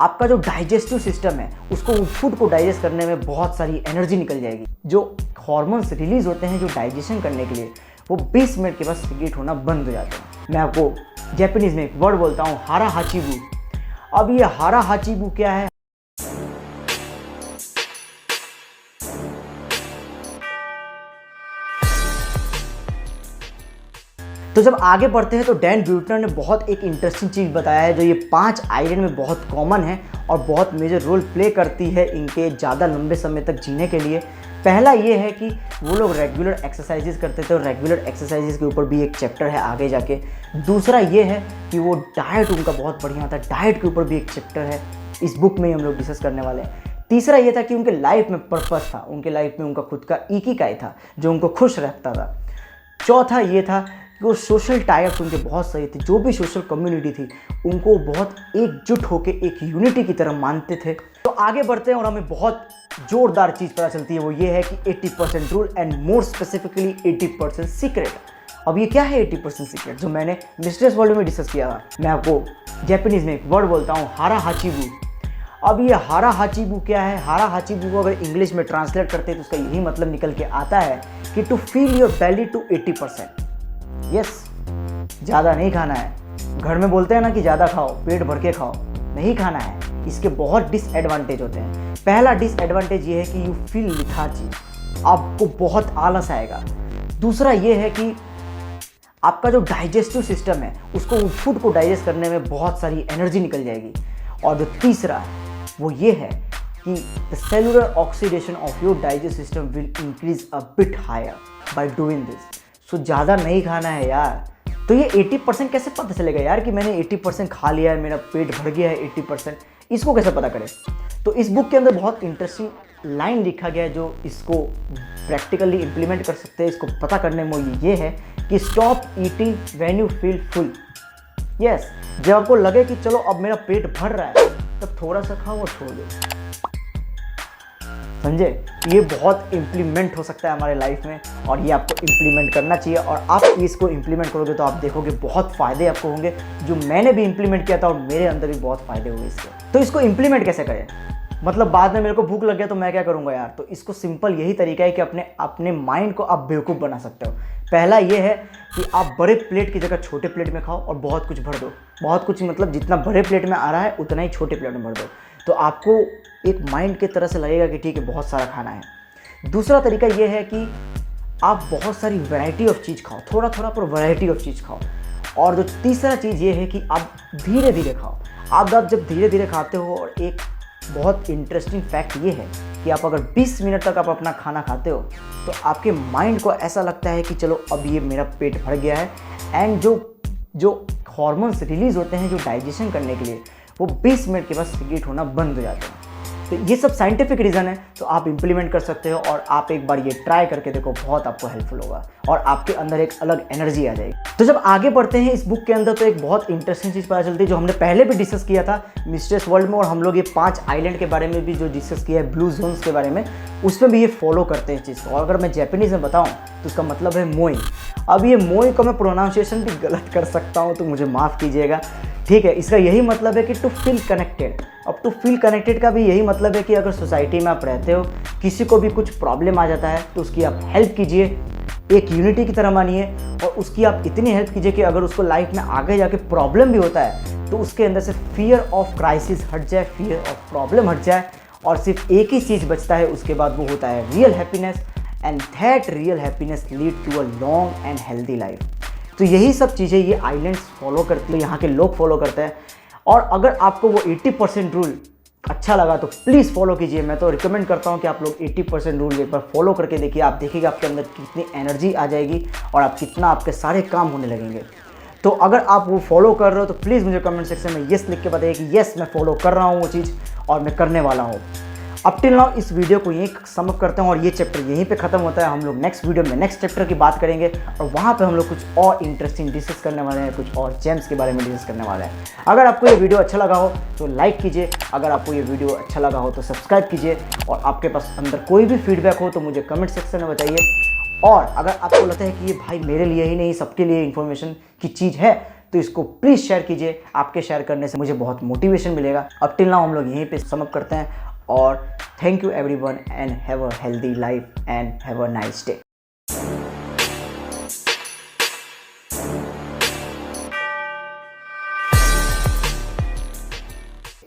आपका जो digestive system है उसको फूड को डाइजेस्ट करने में बहुत सारी एनर्जी निकल जाएगी। जो हॉर्मोन्स रिलीज होते हैं जो डाइजेशन करने के लिए, वो 20 मिनट के बाद सीक्रेट होना बंद हो जाते हैं। मैं आपको जापानीज में एक वर्ड बोलता हूँ, हारा हाचीबू। अब ये हारा हाचीबू क्या है? तो जब आगे बढ़ते हैं तो डैन ब्यूटनर ने बहुत एक इंटरेस्टिंग चीज़ बताया है जो ये 5 आइलैंड में बहुत कॉमन है और बहुत मेजर रोल प्ले करती है इनके ज़्यादा लंबे समय तक जीने के लिए। पहला ये है कि वो लोग रेगुलर एक्सरसाइजेज करते थे और रेगुलर एक्सरसाइजेज के ऊपर भी एक चैप्टर है आगे जाके। दूसरा ये है कि वो डाइट उनका बहुत बढ़िया था, डाइट के ऊपर भी एक चैप्टर है, इस बुक में ही हम लोग डिस्कस करने वाले हैं। तीसरा ये था कि उनके लाइफ में पर्पस था, उनके लाइफ में उनका खुद का इकिगाई था जो उनको खुश रखता था। चौथा ये था कि वो सोशल टाइप्स उनके बहुत सही थे, जो भी सोशल कम्युनिटी थी उनको बहुत एकजुट होकर एक यूनिटी की तरह मानते थे। तो आगे बढ़ते हैं और हमें बहुत जोरदार चीज़ पता चलती है, वो ये है कि 80% rule and more specifically 80% secret. अब ये क्या है 80% सीक्रेट जो मैंने मिस्ट्रेस वर्ल्ड में डिस्कस किया था? मैं आपको जापानीज में एक वर्ड बोलता हूँ, हारा हाचीबू। अब ये हारा हाचीबू क्या है? हारा हाचीबू को अगर इंग्लिश में ट्रांसलेट करते हैं तो उसका यही मतलब निकल के आता है कि to feel your belly to 80%। Yes, ज़्यादा नहीं खाना है। घर में बोलते हैं ना कि ज़्यादा खाओ, पेट भर के खाओ, नहीं खाना है। इसके बहुत डिसएडवांटेज होते हैं। पहला डिसएडवांटेज ये है कि यू फील लिथार्जी, आपको बहुत आलस आएगा। दूसरा ये है कि आपका जो डाइजेस्टिव सिस्टम है उसको फूड को डाइजेस्ट करने में बहुत सारी एनर्जी निकल जाएगी। और जो तीसरा है वो ये है कि the cellular oxidation of your digest system will increase a bit higher by doing this. So ज़्यादा नहीं खाना है यार। तो ये 80% कैसे पता चलेगा यार कि मैंने 80% खा लिया है, मेरा पेट भर गया है 80%, इसको कैसे पता करें? तो इस बुक के अंदर बहुत इंटरेस्टिंग लाइन लिखा गया है जो इसको प्रैक्टिकली इम्प्लीमेंट कर सकते हैं। इसको पता करने में ये है कि stop eating when you feel full. Yes, जब आपको लगे कि चलो अब मेरा पेट भर रहा है तब थोड़ा सा खाओ और छोड़ दो। समझे? ये बहुत इम्प्लीमेंट हो सकता है हमारे लाइफ में और ये आपको इम्प्लीमेंट करना चाहिए। और आप इसको इम्प्लीमेंट करोगे तो आप देखोगे बहुत फ़ायदे आपको होंगे, जो मैंने भी इम्प्लीमेंट किया था और मेरे अंदर भी बहुत फ़ायदे हुए इससे। तो इसको इम्प्लीमेंट कैसे करें? मतलब बाद में मेरे को भूख लग गया तो मैं क्या करूँगा यार? तो इसको सिंपल यही तरीका है कि अपने माइंड को आप बेवकूफ़ बना सकते हो। पहला ये है कि आप बड़े प्लेट की जगह छोटे प्लेट में खाओ और बहुत कुछ भर दो। बहुत कुछ मतलब जितना बड़े प्लेट में आ रहा है उतना ही छोटे प्लेट में भर दो। तो आपको एक माइंड की तरह से लगेगा कि ठीक है बहुत सारा खाना है। दूसरा तरीका ये है कि आप बहुत सारी वैरायटी ऑफ चीज़ खाओ, थोड़ा थोड़ा पर वैरायटी ऑफ चीज़ खाओ। और जो तीसरा चीज़ ये है कि आप धीरे धीरे खाओ। आप जब धीरे धीरे खाते हो, और एक बहुत इंटरेस्टिंग फैक्ट ये है कि आप अगर 20 मिनट तक आप अपना खाना खाते हो तो आपके माइंड को ऐसा लगता है कि चलो अब ये मेरा पेट भर गया है। एंड जो हॉर्मोन्स रिलीज होते हैं जो डाइजेशन करने के लिए, वो 20 मिनट के बाद सीक्रेट होना बंद हो जाते हैं। तो ये सब साइंटिफिक रीज़न है, तो आप इंप्लीमेंट कर सकते हो और आप एक बार ये ट्राई करके देखो, बहुत आपको हेल्पफुल होगा और आपके अंदर एक अलग एनर्जी आ जाएगी। तो जब आगे बढ़ते हैं इस बुक के अंदर तो एक बहुत इंटरेस्टिंग चीज़ पता चलती है जो हमने पहले भी डिस्कस किया था मिस्ट्रेस वर्ल्ड में, और हम लोग ये 5 आइलैंड के बारे में भी जो डिस्कस किया है, ब्लू जोन्स के बारे में, उसमें भी ये फॉलो करते हैं चीज़ को। और अगर मैं जापानीज में बताऊँ तो उसका मतलब है मोई। अब ये मोई को मैं प्रोनाउंसिएशन भी गलत कर सकता हूँ तो मुझे माफ़ कीजिएगा, ठीक है। इसका यही मतलब है कि टू फील कनेक्टेड। अब टू फील कनेक्टेड का भी यही मतलब है कि अगर सोसाइटी में आप रहते हो, किसी को भी कुछ प्रॉब्लम आ जाता है तो उसकी आप हेल्प कीजिए, एक यूनिटी की तरह मानिए, और उसकी आप इतनी हेल्प कीजिए कि अगर उसको लाइफ में आगे जाके प्रॉब्लम भी होता है तो उसके अंदर से फियर ऑफ क्राइसिस हट जाए, फियर ऑफ प्रॉब्लम हट जाए, और सिर्फ एक ही चीज़ बचता है उसके बाद, वो होता है real happiness. And that real happiness lead to a long and healthy life. तो यही सब चीज़ें ये आइलैंड्स फॉलो करती है, यहाँ के लोग फॉलो करते हैं। और अगर आपको वो 80% रूल अच्छा लगा तो प्लीज़ फॉलो कीजिए। मैं तो रिकमेंड करता हूँ कि आप लोग 80% रूल एक बार फॉलो करके देखिए। आप देखिएगा आपके अंदर कितनी एनर्जी आ जाएगी और आप कितना आपके सारे काम होने लगेंगे। तो अगर आप वो फॉलो कर रहे हो तो प्लीज़ मुझे कमेंट सेक्शन में येस लिख के बताइए कि येस मैं फॉलो कर रहा हूँ वो चीज़ और मैं करने वाला हूँ। अब टिल नाउ इस वीडियो को यहीं सम अप करते हैं और ये चैप्टर यहीं पे ख़त्म होता है। हम लोग नेक्स्ट वीडियो में नेक्स्ट चैप्टर की बात करेंगे और वहाँ पे हम लोग कुछ और इंटरेस्टिंग डिस्कस करने वाले हैं, कुछ और जेम्स के बारे में डिस्कस करने वाले हैं। अगर आपको ये वीडियो अच्छा लगा हो तो लाइक कीजिए, अगर आपको ये वीडियो अच्छा लगा हो तो सब्सक्राइब कीजिए, और आपके पास अंदर कोई भी फीडबैक हो तो मुझे कमेंट सेक्शन में बताइए। और अगर आपको लगता है कि ये भाई मेरे लिए ही नहीं सबके लिए इन्फॉर्मेशन की चीज़ है तो इसको प्लीज़ शेयर कीजिए। आपके शेयर करने से मुझे बहुत मोटिवेशन मिलेगा। अब टिल नाउ हम लोग यहीं पे समाप्त करते हैं और thank you everyone and have a healthy life and have a nice day.